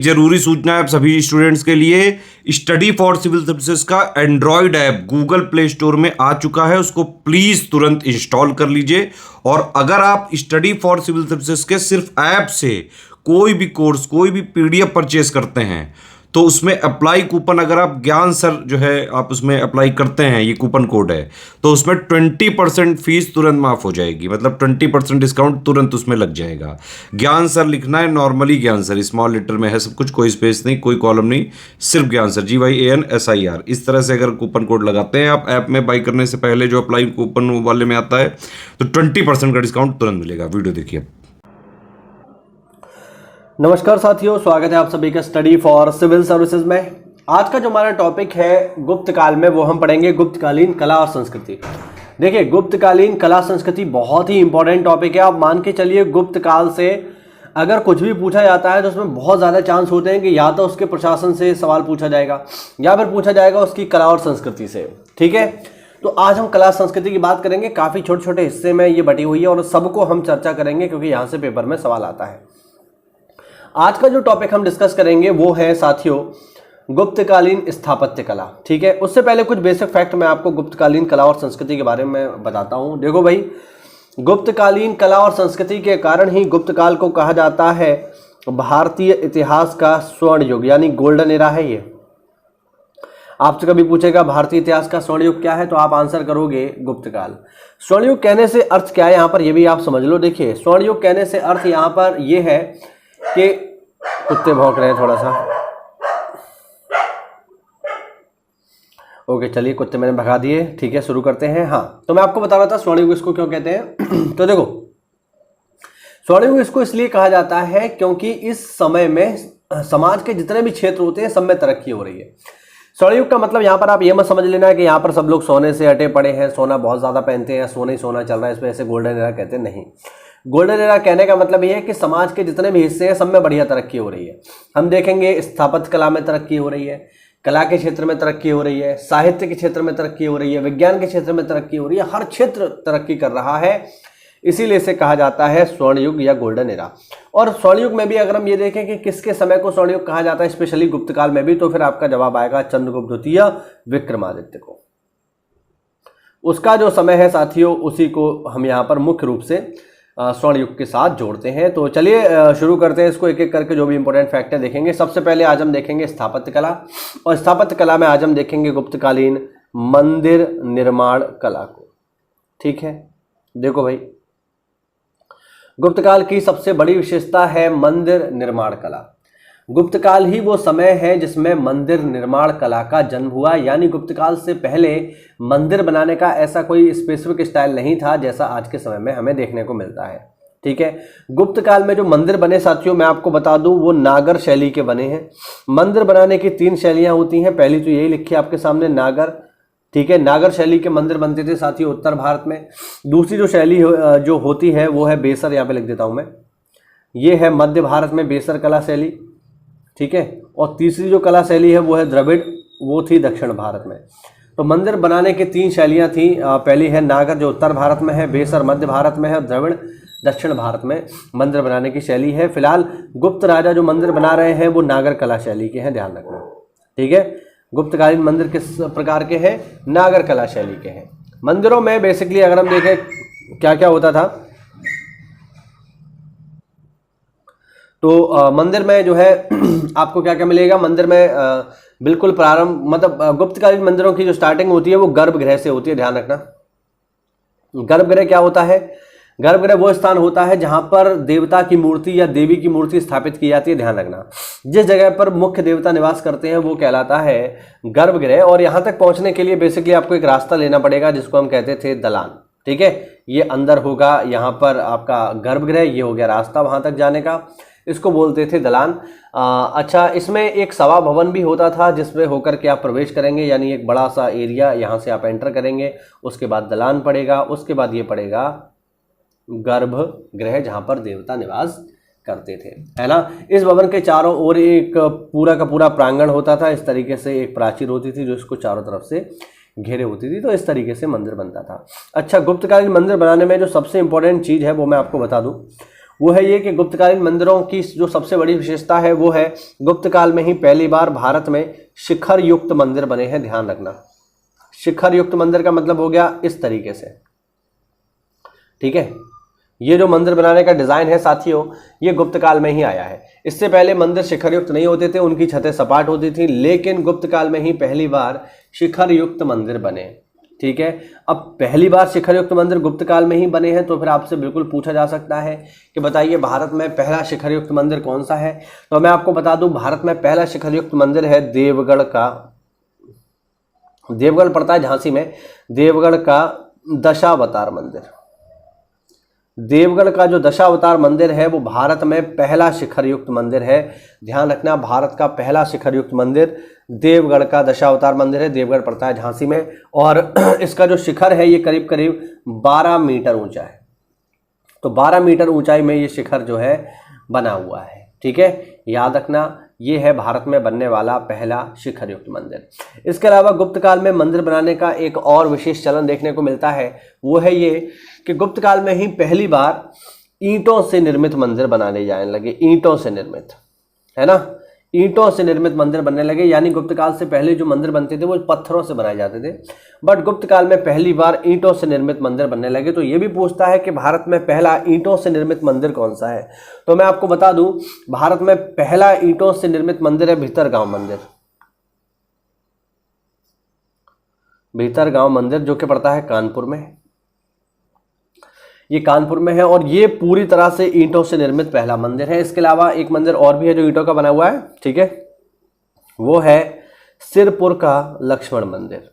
जरूरी सूचना है आप सभी स्टूडेंट्स के लिए। स्टडी फॉर सिविल सर्विसेज का Android app Google play store में आ चुका है, उसको प्लीज तुरंत इंस्टॉल कर लीजिए। और अगर आप स्टडी फॉर सिविल सर्विसेज के सिर्फ ऐप से कोई भी कोर्स, कोई भी पीडीएफ परचेस करते हैं तो उसमें अप्लाई कूपन, अगर आप ज्ञान सर जो है आप उसमें अप्लाई करते हैं, ये कूपन कोड है, तो उसमें 20% फीस तुरंत माफ हो जाएगी। मतलब 20% डिस्काउंट तुरंत उसमें लग जाएगा। ज्ञान सर लिखना है, नॉर्मली ज्ञान सर, स्मॉल लेटर में है सब कुछ, कोई स्पेस नहीं, कोई कॉलम नहीं, सिर्फ ज्ञान सर, GYANSIR। इस तरह से अगर कूपन कोड लगाते हैं आप ऐप में बाई करने से पहले, जो अप्लाई कूपन वाले में आता है, तो 20% का डिस्काउंट तुरंत मिलेगा। वीडियो देखिए। नमस्कार साथियों, स्वागत है आप सभी का स्टडी फॉर सिविल सर्विसेज में। आज का जो हमारा टॉपिक है गुप्त काल में, वो हम पढ़ेंगे गुप्तकालीन कला और संस्कृति। देखिए, गुप्तकालीन कला संस्कृति बहुत ही इंपॉर्टेंट टॉपिक है। आप मान के चलिए, गुप्त काल से अगर कुछ भी पूछा जाता है तो उसमें बहुत ज़्यादा चांस होते हैं कि या तो उसके प्रशासन से सवाल पूछा जाएगा या फिर पूछा जाएगा उसकी कला और संस्कृति से। ठीक है, तो आज हम कला संस्कृति की बात करेंगे। काफ़ी छोटे छोटे हिस्से में ये बटी हुई है और सबको हम चर्चा करेंगे क्योंकि यहाँ से पेपर में सवाल आता है। आज का जो टॉपिक हम डिस्कस करेंगे वो है साथियों गुप्तकालीन स्थापत्य कला। ठीक है, उससे पहले कुछ बेसिक फैक्ट मैं आपको गुप्तकालीन कला और संस्कृति के बारे में बताता हूं। देखो भाई, गुप्तकालीन कला और संस्कृति के कारण ही गुप्त काल को कहा जाता है भारतीय इतिहास का स्वर्ण युग, यानी गोल्डन एरा है ये। आपसे कभी पूछेगा भारतीय इतिहास का स्वर्ण युग क्या है, तो आप आंसर करोगे गुप्त काल। स्वर्ण युग कहने से अर्थ क्या है यहाँ पर, ये भी आप समझ लो। देखिए, स्वर्ण युग कहने से अर्थ यहाँ पर ये है कि कुत्ते भौंक रहे हैं थोड़ा सा। ओके, चलिए, कुत्ते मैंने भगा दिए। ठीक है, शुरू करते हैं। हाँ, तो मैं आपको बता रहा था स्वर्ण युग इसको क्यों कहते हैं। तो देखो, स्वर्ण युग इसको इसलिए कहा जाता है क्योंकि इस समय में समाज के जितने भी क्षेत्र होते हैं सब में तरक्की हो रही है। स्वर्ण युग का मतलब यहाँ पर आप ये मत समझ लेना कि यहाँ पर सब लोग सोने से हटे पड़े हैं, सोना बहुत ज़्यादा पहनते हैं, सोना ही सोना चल रहा है, इस वजह से गोल्डन एरा कहते हैं। नहीं, गोल्डन एरा कहने का मतलब ये है कि समाज के जितने भी हिस्से हैं सब में बढ़िया तरक्की हो रही है। हम देखेंगे स्थापत्य कला में तरक्की हो रही है, कला के क्षेत्र में तरक्की हो रही है, साहित्य के क्षेत्र में तरक्की हो रही है, विज्ञान के क्षेत्र में तरक्की हो रही है, हर क्षेत्र तरक्की कर रहा है। इसीलिए इसे कहा जाता है स्वर्ण युग या गोल्डन एरा। और स्वर्ण युग में भी अगर हम ये देखें कि किसके समय को स्वर्ण युग कहा जाता है, स्पेशली गुप्त काल में भी, तो फिर आपका जवाब आएगा चंद्रगुप्त द्वितीय विक्रमादित्य को। उसका जो समय है साथियों, उसी को हम यहाँ पर मुख्य रूप से स्वर्ण युग के साथ जोड़ते हैं। तो चलिए शुरू करते हैं इसको एक एक करके, जो भी इंपॉर्टेंट फैक्ट है देखेंगे। सबसे पहले आज हम देखेंगे स्थापत्य कला, और स्थापत्य कला में आज हम देखेंगे गुप्तकालीन मंदिर निर्माण कला को। ठीक है, देखो भाई, गुप्तकाल की सबसे बड़ी विशेषता है मंदिर निर्माण कला। गुप्तकाल ही वो समय है जिसमें मंदिर निर्माण कला का जन्म हुआ, यानी गुप्तकाल से पहले मंदिर बनाने का ऐसा कोई स्पेसिफिक स्टाइल नहीं था जैसा आज के समय में हमें देखने को मिलता है। ठीक है, गुप्त काल में जो मंदिर बने साथियों, मैं आपको बता दूं, वो नागर शैली के बने हैं। मंदिर बनाने की 3 शैलियां होती हैं। पहली तो यही लिखी है आपके सामने, नागर। ठीक है, नागर शैली के मंदिर बनते थे साथियों उत्तर भारत में। दूसरी जो शैली जो होती है वो है बेसर, यहाँ पे लिख देता हूं मैं, ये है मध्य भारत में बेसर कला शैली। ठीक है, और तीसरी जो कला शैली है वो है द्रविड़, वो थी दक्षिण भारत में। तो मंदिर बनाने की 3 शैलियाँ थी। पहली है नागर जो उत्तर भारत में है, बेसर मध्य भारत में है, और द्रविड़ दक्षिण भारत में मंदिर बनाने की शैली है। फिलहाल गुप्त राजा जो मंदिर बना रहे हैं वो नागर कला शैली के हैं, ध्यान रखना। ठीक है, गुप्तकालीन मंदिर किस प्रकार के हैं, नागर कला शैली के हैं। मंदिरों में बेसिकली अगर हम देखें क्या क्या होता था, तो मंदिर में जो है आपको क्या क्या मिलेगा। मंदिर में बिल्कुल प्रारंभ, मतलब गुप्तकालीन मंदिरों की जो स्टार्टिंग होती है वो गर्भगृह से होती है, ध्यान रखना। गर्भगृह क्या होता है, गर्भगृह वो स्थान होता है जहां पर देवता की मूर्ति या देवी की मूर्ति स्थापित की जाती है, ध्यान रखना। जिस जगह पर मुख्य देवता निवास करते हैं वो कहलाता है गर्भगृह। और यहां तक पहुंचने के लिए बेसिकली आपको एक रास्ता लेना पड़ेगा जिसको हम कहते थे दलान। ठीक है, ये अंदर होगा, यहाँ पर आपका गर्भगृह, ये हो गया रास्ता वहां तक जाने का, इसको बोलते थे दलान। अच्छा, इसमें एक सभा भवन भी होता था जिसमें होकर के आप प्रवेश करेंगे, यानी एक बड़ा सा एरिया, यहाँ से आप एंटर करेंगे, उसके बाद दलान पड़ेगा, उसके बाद ये पड़ेगा गर्भगृह जहाँ पर देवता निवास करते थे, है ना। इस भवन के चारों ओर एक पूरा का पूरा प्रांगण होता था। इस तरीके से एक प्राचीर होती थी जो इसको चारों तरफ से घेरे होती थी। तो इस तरीके से मंदिर बनता था। अच्छा, गुप्तकालीन मंदिर बनाने में जो सबसे इंपॉर्टेंट चीज़ है वो मैं आपको बता दूं, वो है ये कि गुप्तकालीन मंदिरों की जो सबसे बड़ी विशेषता है वो है गुप्त काल में ही पहली बार भारत में शिखर युक्त मंदिर बने हैं। ध्यान रखना, शिखर युक्त मंदिर का मतलब हो गया इस तरीके से, ठीक है। ये जो मंदिर बनाने का डिजाइन है साथियों, ये गुप्त काल में ही आया है। इससे पहले मंदिर शिखर युक्त नहीं होते थे, उनकी छतें सपाट होती थी, लेकिन गुप्त काल में ही पहली बार शिखर युक्त मंदिर बने, ठीक है। अब पहली बार शिखर युक्त मंदिर गुप्त काल में ही बने हैं, तो फिर आपसे बिल्कुल पूछा जा सकता है कि बताइए भारत में पहला शिखर युक्त मंदिर कौन सा है। तो मैं आपको बता दूं, भारत में पहला शिखर युक्त मंदिर है देवगढ़ का, देवगढ़ पड़ता है झांसी में, देवगढ़ का दशावतार मंदिर। देवगढ़ का जो दशावतार मंदिर है वो भारत में पहला शिखर युक्त मंदिर है। ध्यान रखना, भारत का पहला शिखर युक्त मंदिर देवगढ़ का दशावतार मंदिर है। देवगढ़ पड़ता है झांसी में, और इसका जो शिखर है ये करीब करीब 12 मीटर ऊंचा है। तो 12 मीटर ऊंचाई में ये शिखर जो है बना हुआ है, ठीक है। याद रखना, ये है भारत में बनने वाला पहला शिखर युक्त मंदिर। इसके अलावा गुप्त काल में मंदिर बनाने का एक और विशेष चलन देखने को मिलता है, वो है ये कि गुप्त काल में ही पहली बार ईंटों से निर्मित मंदिर बनाने जाने लगे। ईंटों से निर्मित, है ना, ईंटों से निर्मित मंदिर बनने लगे। यानी गुप्त काल से पहले जो मंदिर बनते थे वो पत्थरों से बनाए जाते थे, बट गुप्त काल में पहली बार ईंटों से निर्मित मंदिर बनने लगे। तो ये भी पूछता है कि भारत में पहला ईंटों से निर्मित मंदिर कौन सा है। तो मैं आपको बता दूं, भारत में पहला ईंटों से निर्मित मंदिर है भीतरगांव मंदिर। भीतरगांव मंदिर जो कि पड़ता है कानपुर में, ये कानपुर में है, और ये पूरी तरह से ईंटों से निर्मित पहला मंदिर है। इसके अलावा एक मंदिर और भी है जो ईंटों का बना हुआ है, ठीक है, वो है सिरपुर का लक्ष्मण मंदिर।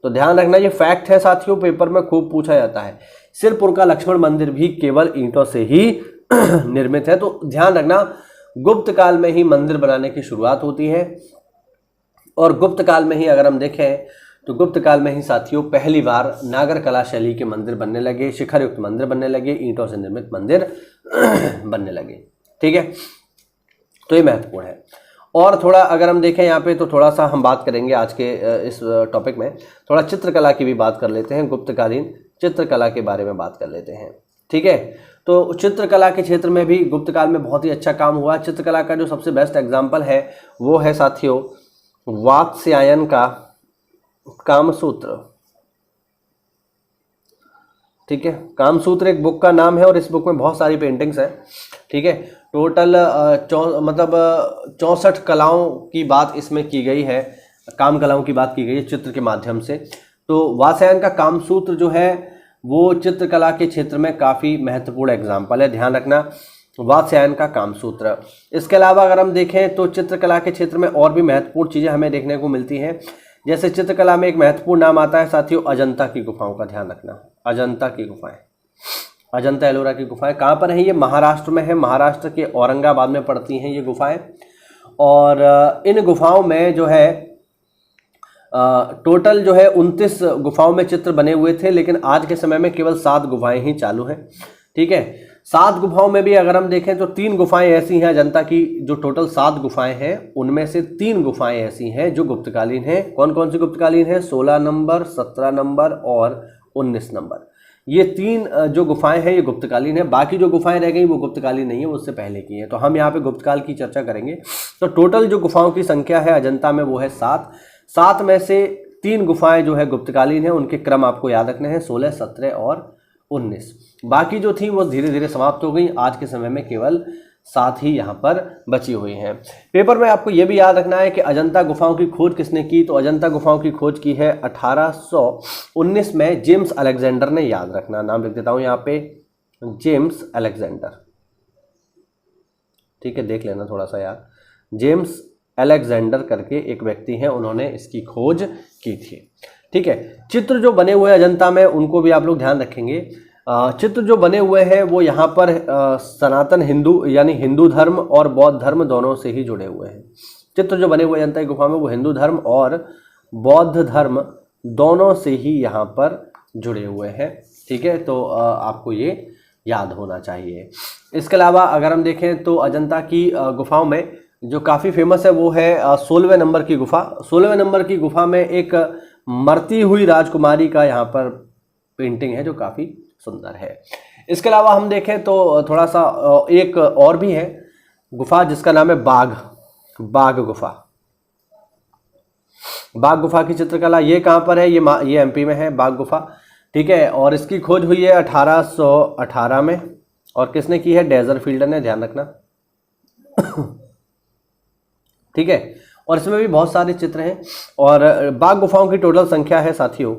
तो ध्यान रखना, ये फैक्ट है साथियों, पेपर में खूब पूछा जाता है। सिरपुर का लक्ष्मण मंदिर भी केवल ईंटों से ही निर्मित है। तो ध्यान रखना, गुप्त काल में ही मंदिर बनाने की शुरुआत होती है, और गुप्त काल में ही अगर हम देखें तो गुप्त काल में ही साथियों पहली बार नागर कला शैली के मंदिर बनने लगे, शिखर युक्त मंदिर बनने लगे, ईंटों से निर्मित मंदिर बनने लगे, ठीक है। तो ये महत्वपूर्ण है। और थोड़ा अगर हम देखें यहाँ पे, तो थोड़ा सा हम बात करेंगे आज के इस टॉपिक में, थोड़ा चित्रकला की भी बात कर लेते हैं, गुप्तकालीन चित्रकला के बारे में बात कर लेते हैं, ठीक है। तो चित्रकला के क्षेत्र में भी गुप्त काल में बहुत ही अच्छा काम हुआ। चित्रकला का जो सबसे बेस्ट एग्जाम्पल है वो है साथियों वात्स्यायन का कामसूत्र, ठीक है। कामसूत्र एक बुक का नाम है, और इस बुक में बहुत सारी पेंटिंग्स हैं, ठीक है। टोटल 64 कलाओं की बात इसमें की गई है, काम कलाओं की बात की गई है चित्र के माध्यम से। तो वात्स्यायन का कामसूत्र जो है वो चित्रकला के क्षेत्र में काफ़ी महत्वपूर्ण एग्जाम्पल है। ध्यान रखना, वात्स्यायन का कामसूत्र। इसके अलावा अगर हम देखें तो चित्रकला के क्षेत्र में और भी महत्वपूर्ण चीज़ें हमें देखने को मिलती हैं। जैसे चित्रकला में एक महत्वपूर्ण नाम आता है साथियों अजंता की गुफाओं का। ध्यान रखना, अजंता की गुफाएं, अजंता एलोरा की गुफाएं कहाँ पर है? ये महाराष्ट्र में है, महाराष्ट्र के औरंगाबाद में पड़ती हैं ये गुफाएं। और इन गुफाओं में जो है टोटल जो है 29 गुफाओं में चित्र बने हुए थे, लेकिन आज के समय में केवल 7 गुफाएं ही चालू हैं, ठीक है। 7 गुफाओं में भी अगर हम देखें तो 3 गुफाएं ऐसी हैं अजंता की, जो टोटल 7 गुफाएं हैं उनमें से 3 गुफाएं ऐसी हैं जो गुप्तकालीन हैं। कौन कौन सी गुप्तकालीन है? 16 नंबर, 17 नंबर और 19 नंबर। ये 3 जो गुफाएं हैं ये गुप्तकालीन है। बाकी जो गुफाएं रह गई वो गुप्तकालीन नहीं है, वो उससे पहले की है। तो हम यहाँ पे गुप्तकाल की चर्चा करेंगे। तो टोटल जो गुफाओं की संख्या है अजंता में वो है 7। 7 में से 3 गुफाएं जो है गुप्तकालीन है, उनके क्रम आपको याद रखने हैं 16, 17 और 19। बाकी जो थी वो धीरे धीरे समाप्त हो गई। आज के समय में केवल 7 ही यहाँ पर बची हुई हैं। पेपर में आपको ये भी याद रखना है कि अजंता गुफाओं की खोज किसने की? तो अजंता गुफाओं की खोज की है 1819 में जेम्स अलेक्जेंडर ने। याद रखना, नाम लिख देता हूँ यहाँ पे, जेम्स अलेक्जेंडर, ठीक है, देख लेना थोड़ा सा यार। जेम्स अलेक्जेंडर करके एक व्यक्ति हैं, उन्होंने इसकी खोज की थी, ठीक है। चित्र जो बने हुए अजंता में उनको भी आप लोग ध्यान रखेंगे। चित्र जो बने हुए हैं वो यहाँ पर सनातन हिंदू यानी हिंदू धर्म और बौद्ध धर्म दोनों से ही जुड़े हुए हैं। चित्र जो बने हुए अजंता की गुफा में वो हिंदू धर्म और बौद्ध धर्म दोनों से ही यहाँ पर जुड़े हुए हैं, ठीक है। तो आपको ये याद होना चाहिए। इसके अलावा अगर हम देखें तो अजंता की गुफाओं में जो काफ़ी फेमस है वो है 16वें नंबर की गुफा। 16वें नंबर की गुफा में एक मरती हुई राजकुमारी का यहाँ पर पेंटिंग है जो काफ़ी सुंदर है। इसके अलावा हम देखें तो थोड़ा सा एक और भी है गुफा जिसका नाम है बाघ गुफा। बाघ गुफा की चित्रकला ये कहाँ पर है, ये एमपी में है बाघ गुफा, ठीक है। और इसकी खोज हुई है 1818 में, और किसने की है, डेजरफील्ड ने, ध्यान रखना, ठीक है। और इसमें भी बहुत सारे चित्र हैं, और बाघ गुफाओं की टोटल संख्या है साथियों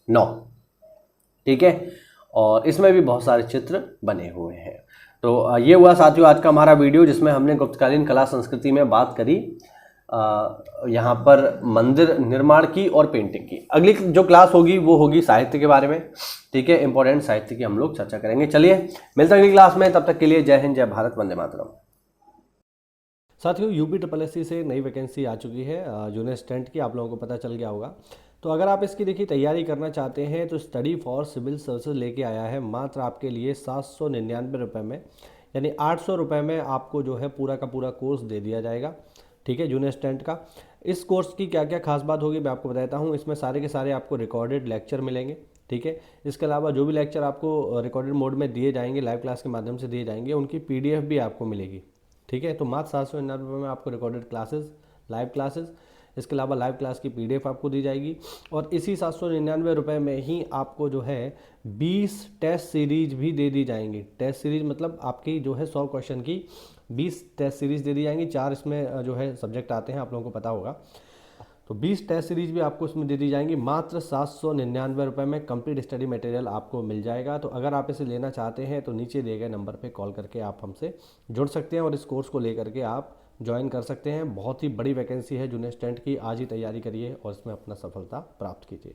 9, ठीक है। और इसमें भी बहुत सारे चित्र बने हुए हैं। तो ये हुआ साथियों आज का हमारा वीडियो, जिसमें हमने गुप्तकालीन कला संस्कृति में बात करी यहाँ पर मंदिर निर्माण की और पेंटिंग की। अगली जो क्लास होगी वो होगी साहित्य के बारे में, ठीक है। इंपॉर्टेंट साहित्य की हम लोग चर्चा करेंगे। चलिए मिलते हैं अगली क्लास में, तब तक के लिए जय हिंद, जय भारत, वंदे मातरम। साथियों UPSSC से नई वैकेंसी आ चुकी है जूनियर असिस्टेंट की, आप लोगों को पता चल गया होगा। तो अगर आप इसकी देखिए तैयारी करना चाहते हैं तो स्टडी फॉर सिविल सर्विसेज लेके आया है मात्र आपके लिए 799 रुपये में, यानी 800 रुपये में आपको जो है पूरा का पूरा कोर्स दे दिया जाएगा, ठीक है, जूनियर असिस्टेंट का। इस कोर्स की क्या क्या खास बात होगी मैं आपको बताता हूँ। इसमें सारे के सारे आपको रिकॉर्डेड लेक्चर मिलेंगे, ठीक है। इसके अलावा जो भी लेक्चर आपको रिकॉर्डेड मोड में दिए जाएंगे, लाइव क्लास के माध्यम से दिए जाएंगे, उनकी PDF भी आपको मिलेगी, ठीक है। तो मात्र 799 रुपये में आपको रिकॉर्डेड क्लासेस, लाइव क्लासेस, इसके अलावा लाइव क्लास की PDF आपको दी जाएगी। और इसी 799 रुपये में ही आपको जो है 20 टेस्ट सीरीज भी दे दी जाएंगी। टेस्ट सीरीज मतलब आपकी जो है 100 क्वेश्चन की 20 टेस्ट सीरीज दे दी जाएंगी। 4 इसमें जो है सब्जेक्ट आते हैं, आप लोगों को पता होगा। तो 20 टेस्ट सीरीज भी आपको इसमें दे दी जाएंगी। मात्र 799 रुपये में कंप्लीट स्टडी मटेरियल आपको मिल जाएगा। तो अगर आप इसे लेना चाहते हैं तो नीचे दिए गए नंबर पे कॉल करके आप हमसे जुड़ सकते हैं और इस कोर्स को लेकर के आप ज्वाइन कर सकते हैं। बहुत ही बड़ी वैकेंसी है जूनियर असिस्टेंट की, आज ही तैयारी करिए और इसमें अपना सफलता प्राप्त कीजिए।